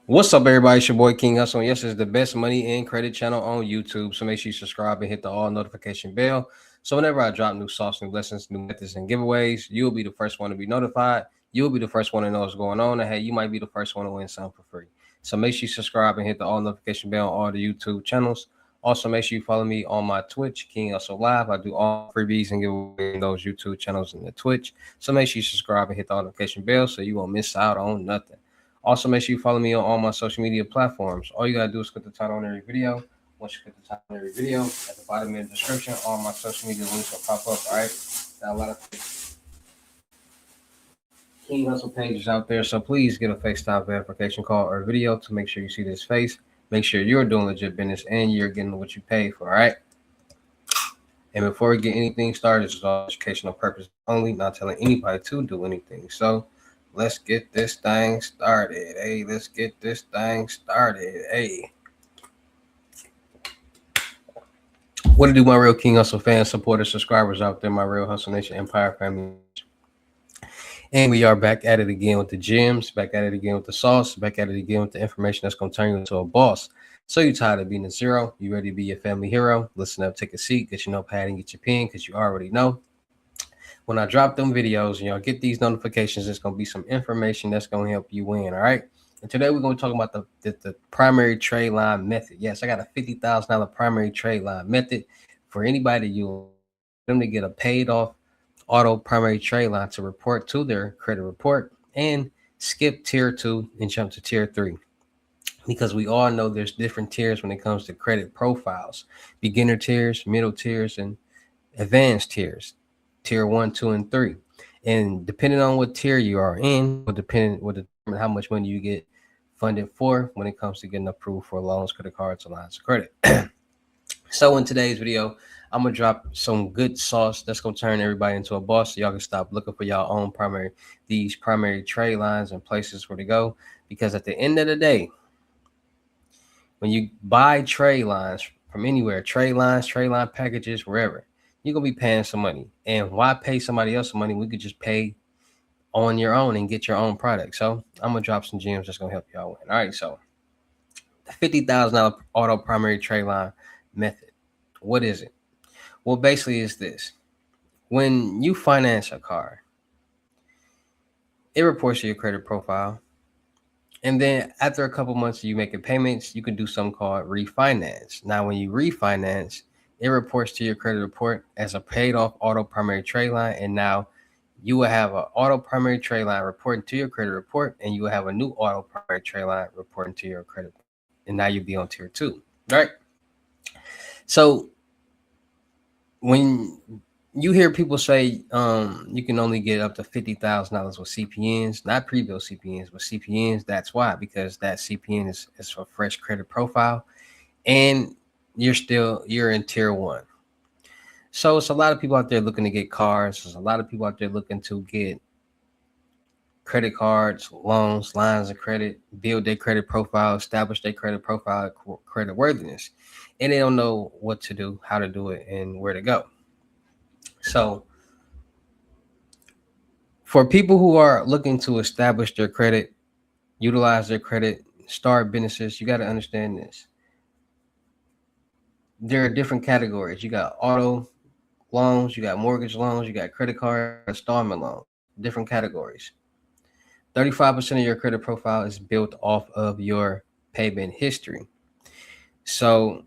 What's up, everybody? It's your boy King Hussle. And yes, it's the best money and credit channel on YouTube. So make sure you subscribe and hit the all notification bell. So whenever I drop new sauce, new lessons, new methods, and giveaways, you'll be the first one to be notified. You'll be the first one to know what's going on. And hey, you might be the first one to win something for free. So make sure you subscribe and hit the all notification bell on all the YouTube channels. Also, make sure you follow me on my Twitch, King Hustle Live. I do all freebies and giveaways in those YouTube channels and the Twitch. So make sure you subscribe and hit the all notification bell so you won't miss out on nothing. Also, make sure you follow me on all my social media platforms. All you gotta do is click the title on every video. Once you click the title on every video, at the bottom of the description, all my social media links will pop up. All right. Got a lot of King Hustle pages out there, so please get a FaceTime verification call or video to make sure you see this face. Make sure you're doing legit business and you're getting what you pay for. All right. And before we get anything started, this is all educational purpose only, not telling anybody to do anything. So let's get this thing started. Hey, let's get this thing started. Hey. What to do, my real King Hustle fans, supporters, subscribers out there, my real Hustle Nation Empire family. And we are back at it again with the gems, back at it again with the sauce, back at it again with the information that's going to turn you into a boss. So you tired of being a zero? You ready to be your family hero? Listen up, take a seat, get your notepad and get your pen because you already know. When I drop them videos and y'all get these notifications, it's going to be some information that's going to help you win, all right? And today we're going to talk about the primary trade line method. Yes, I got a $50,000 primary trade line method for anybody you them to get a paid off auto primary trade line to report to their credit report and skip tier 2 and jump to tier 3. Because we all know there's different tiers when it comes to credit profiles, beginner tiers, middle tiers, and advanced tiers, tier 1, 2, and 3. And depending on what tier you are in, will determine how much money you get funded for when it comes to getting approved for loans, credit cards, or lines of credit. So in today's video, I'm gonna drop some good sauce that's gonna turn everybody into a boss, so y'all can stop looking for y'all own primary trade lines and places where to go. Because at the end of the day, when you buy trade lines from anywhere, trade line packages, wherever, you're gonna be paying some money. And why pay somebody else some money? We could just pay on your own and get your own product. So I'm gonna drop some gems that's gonna help y'all win. All right, so the $50,000 auto primary trade line method. What is it? Well, basically, it's this. When you finance a car, it reports to your credit profile. And then after a couple months of you making payments, you can do something called refinance. Now, when you refinance, it reports to your credit report as a paid off auto primary trade line. And now you will have an auto primary trade line reporting to your credit report, and you will have a new auto primary trade line reporting to your credit. And now you'll be on tier 2, right? So when you hear people say you can only get up to $50,000 with CPNs, not pre-bill CPNs, but CPNs. That's why, because that CPN is for fresh credit profile, and you're in tier 1. So it's a lot of people out there looking to get cars. There's a lot of people out there looking to get credit cards, loans, lines of credit, build their credit profile, establish their credit profile, credit worthiness, and they don't know what to do, how to do it, and where to go. So for people who are looking to establish their credit, utilize their credit, start businesses, you got to understand this. There are different categories. You got auto loans, you got mortgage loans, you got credit card, installment loans, different categories. 35% of your credit profile is built off of your payment history. So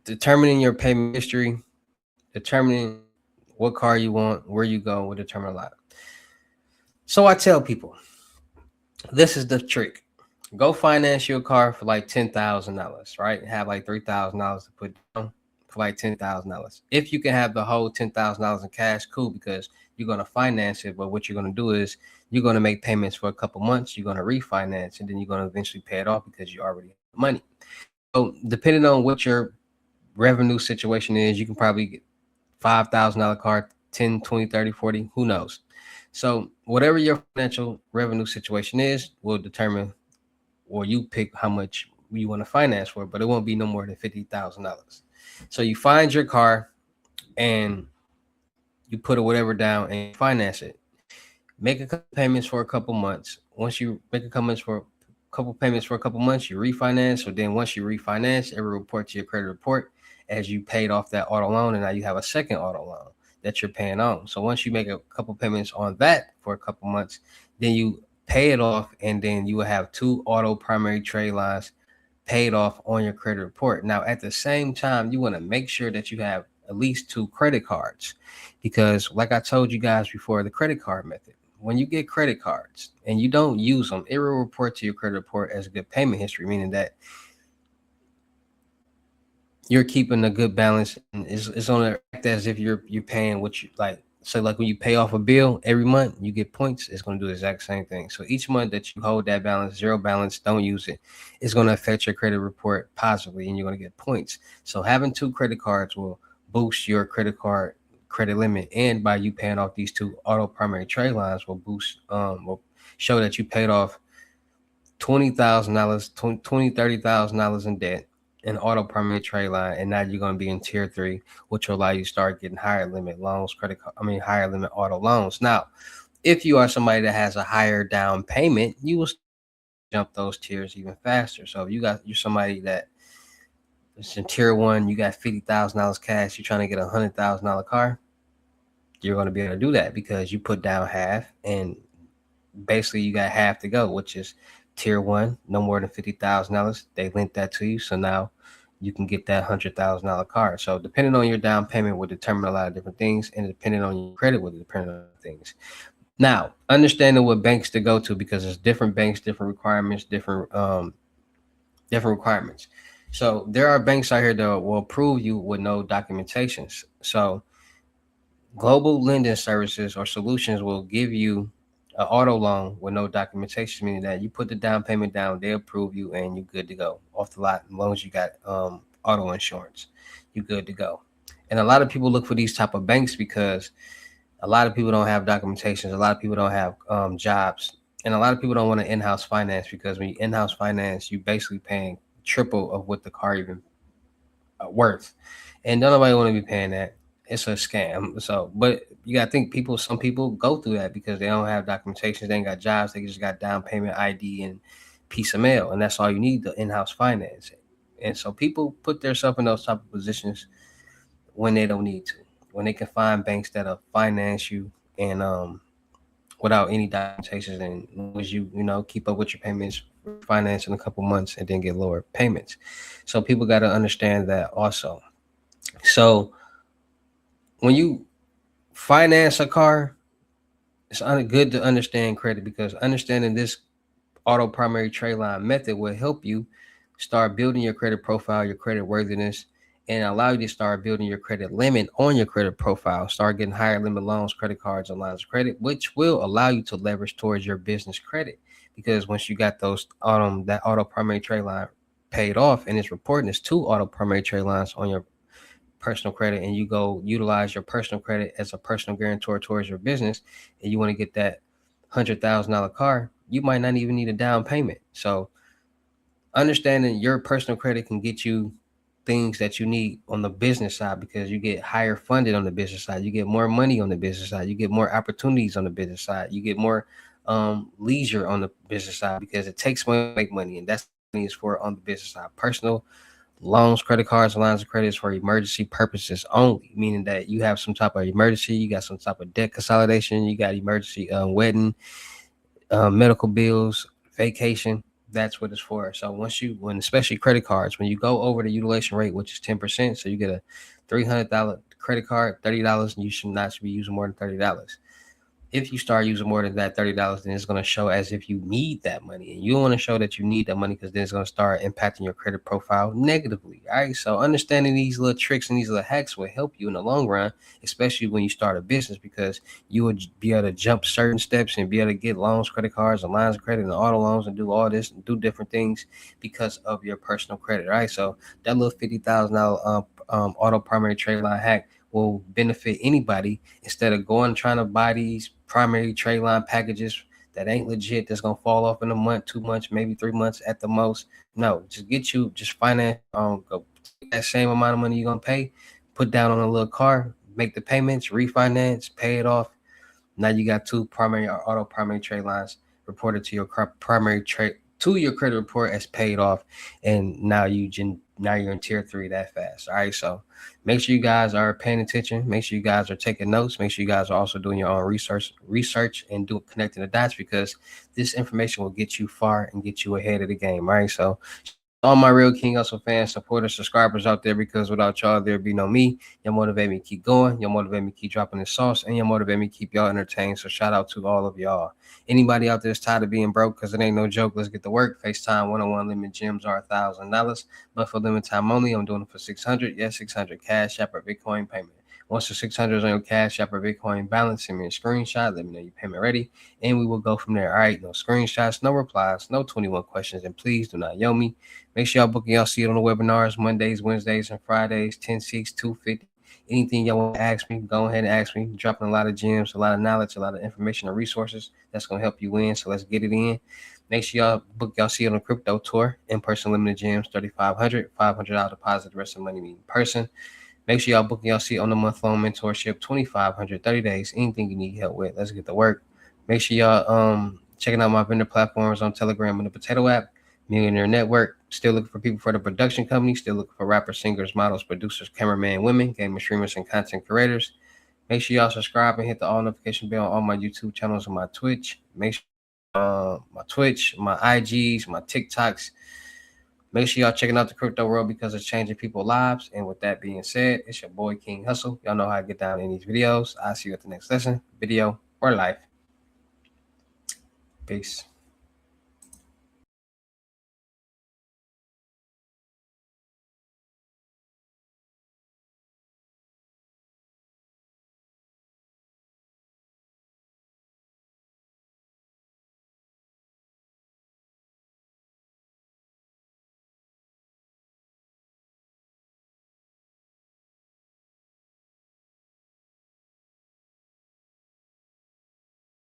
determining your payment history, determining what car you want, where you go, will determine a lot. So I tell people, this is the trick. Go finance your car for like $10,000, right? Have like $3,000 to put down for like $10,000. If you can have the whole $10,000 in cash, cool, because you're going to finance it. But what you're going to do is you're going to make payments for a couple months. You're going to refinance, and then you're going to eventually pay it off because you already have the money. So depending on what your revenue situation is, you can probably get $5,000 car, 10, 20, 30, 40, who knows? So whatever your financial revenue situation is will determine, or you pick how much you want to finance for, but it won't be no more than $50,000. So you find your car and you put a whatever down and you finance it. Make a couple payments for a couple months. Once you make a couple payments for a couple months, you refinance. So then once you refinance, it will report to your credit report as you paid off that auto loan, and now you have a second auto loan that you're paying on. So once you make a couple payments on that for a couple months, then you pay it off, and then you will have two auto primary trade lines paid off on your credit report. Now, at the same time, you want to make sure that you have at least two credit cards, because like I told you guys before, the credit card method, when you get credit cards and you don't use them, it will report to your credit report as a good payment history, meaning that you're keeping a good balance, and it's going to act as if you're paying what you like. So like when you pay off a bill every month, you get points. It's going to do the exact same thing. So each month that you hold that balance, zero balance, don't use it, it's going to affect your credit report positively, and you're going to get points. So having two credit cards will boost your credit card credit limit, and by you paying off these two auto primary trade lines will will show that you paid off $20,000, $30,000 in debt, an auto primary trade line, and now you're going to be in tier 3, which will allow you to start getting higher limit loans, higher limit auto loans. Now, if you are somebody that has a higher down payment, you will jump those tiers even faster. So if you're somebody that is in tier 1, you got $50,000 cash, you're trying to get $100,000 car, you're going to be able to do that because you put down half, and basically you got half to go, which is tier 1, no more than $50,000. They lent that to you, so now you can get that $100,000 car. So depending on your down payment will determine a lot of different things, and depending on your credit will determine other things. Now, understanding what banks to go to, because there's different banks, different requirements, different requirements. So there are banks out here that will approve you with no documentations. So global lending services or solutions will give you an auto loan with no documentation, meaning that you put the down payment down, they approve you, and you're good to go off the lot. As long as you got auto insurance, you're good to go. And a lot of people look for these type of banks because a lot of people don't have documentations. A lot of people don't have jobs, and a lot of people don't want to in-house finance, because when you in-house finance, you basically paying triple of what the car even worth, and nobody want to be paying that. It's a scam. So, but you got to think, some people go through that because they don't have documentation, they ain't got jobs, they just got down payment, ID, and piece of mail, and that's all you need, the in-house financing. And so people put themselves in those type of positions when they don't need to, when they can find banks that'll finance you, and without any documentations, and as long as you keep up with your payments, finance in a couple months, and then get lower payments. So people got to understand that also. So when you finance a car, it's good to understand credit, because understanding this auto primary trade line method will help you start building your credit profile, your credit worthiness, and allow you to start building your credit limit on your credit profile, start getting higher limit loans, credit cards, and lines of credit, which will allow you to leverage towards your business credit. Because once you got that auto primary trade line paid off, and it's reporting it's two auto primary trade lines on your personal credit, and you go utilize your personal credit as a personal guarantor towards your business, and you want to get that $100,000 car, you might not even need a down payment. So understanding your personal credit can get you things that you need on the business side, because you get higher funded on the business side, you get more money on the business side, you get more opportunities on the business side, you get more leisure on the business side, because it takes money to make money, and that's what money is for on the business side. Personal loans, credit cards, and lines of credit is for emergency purposes only, meaning that you have some type of emergency, you got some type of debt consolidation, you got emergency wedding, medical bills, vacation. That's what it's for. So when especially credit cards, when you go over the utilization rate, which is 10%, so you get a $300 credit card, $30, and you should not be using more than $30. If you start using more than that $30, then it's going to show as if you need that money, and you don't want to show that you need that money, because then it's going to start impacting your credit profile negatively. All right, so understanding these little tricks and these little hacks will help you in the long run, especially when you start a business, because you would be able to jump certain steps and be able to get loans, credit cards, and lines of credit, and auto loans, and do all this and do different things because of your personal credit. All right, so that little $50,000 auto primary trade line hack will benefit anybody, instead of going trying to buy these primary trade line packages that ain't legit, that's gonna fall off in a month, 2 months, maybe 3 months at the most. No, just finance, go that same amount of money you're gonna pay, put down on a little car, make the payments, refinance, pay it off. Now you got two primary or auto primary trade lines reported to your primary trade to your credit report as paid off, and now you're in tier 3 that fast. All right, so make sure you guys are paying attention. Make sure you guys are taking notes. Make sure you guys are also doing your own research and connecting the dots, because this information will get you far and get you ahead of the game. All right, so all my real King Hustle fans, supporters, subscribers out there, because without y'all, there'd be no me. Y'all motivate me to keep going. Y'all motivate me to keep dropping the sauce, and y'all motivate me to keep y'all entertained. So shout out to all of y'all. Anybody out there is tired of being broke, because it ain't no joke, let's get to work. FaceTime one-on-one limit gems are $1,000, but for limited time only, I'm doing it for 600. Yes, 600 cash app or Bitcoin payment. Once the 600 is on your cash app or Bitcoin balance, send me a screenshot. Let me know your payment ready, and we will go from there. All right, no screenshots, no replies, no 21 questions, and please do not yell me. Make sure y'all book y'all see it on the webinars Mondays, Wednesdays, and Fridays, 10-6, 250. Anything y'all want to ask me, go ahead and ask me. Dropping a lot of gems, a lot of knowledge, a lot of information and resources that's going to help you win. So let's get it in. Make sure y'all book y'all see it on the crypto tour. In-person limited gems, $3,500. $500 deposit, the rest of the money in person. Make sure y'all book y'all see on the month-long mentorship, $2,500, 30 days. Anything you need help with, let's get to work. Make sure y'all checking out my vendor platforms on Telegram and the Potato app. Millionaire Network, still looking for people for the production company, still looking for rappers, singers, models, producers, cameramen, women, gamer streamers, and content creators. Make sure y'all subscribe and hit the all notification bell on all my YouTube channels and my Twitch. Make sure my Twitch, my IGs, my TikToks. Make sure y'all checking out the crypto world, because it's changing people's lives. And with that being said, it's your boy King Hustle. Y'all know how I get down in these videos. I'll see you at the next lesson, video, or life. Peace.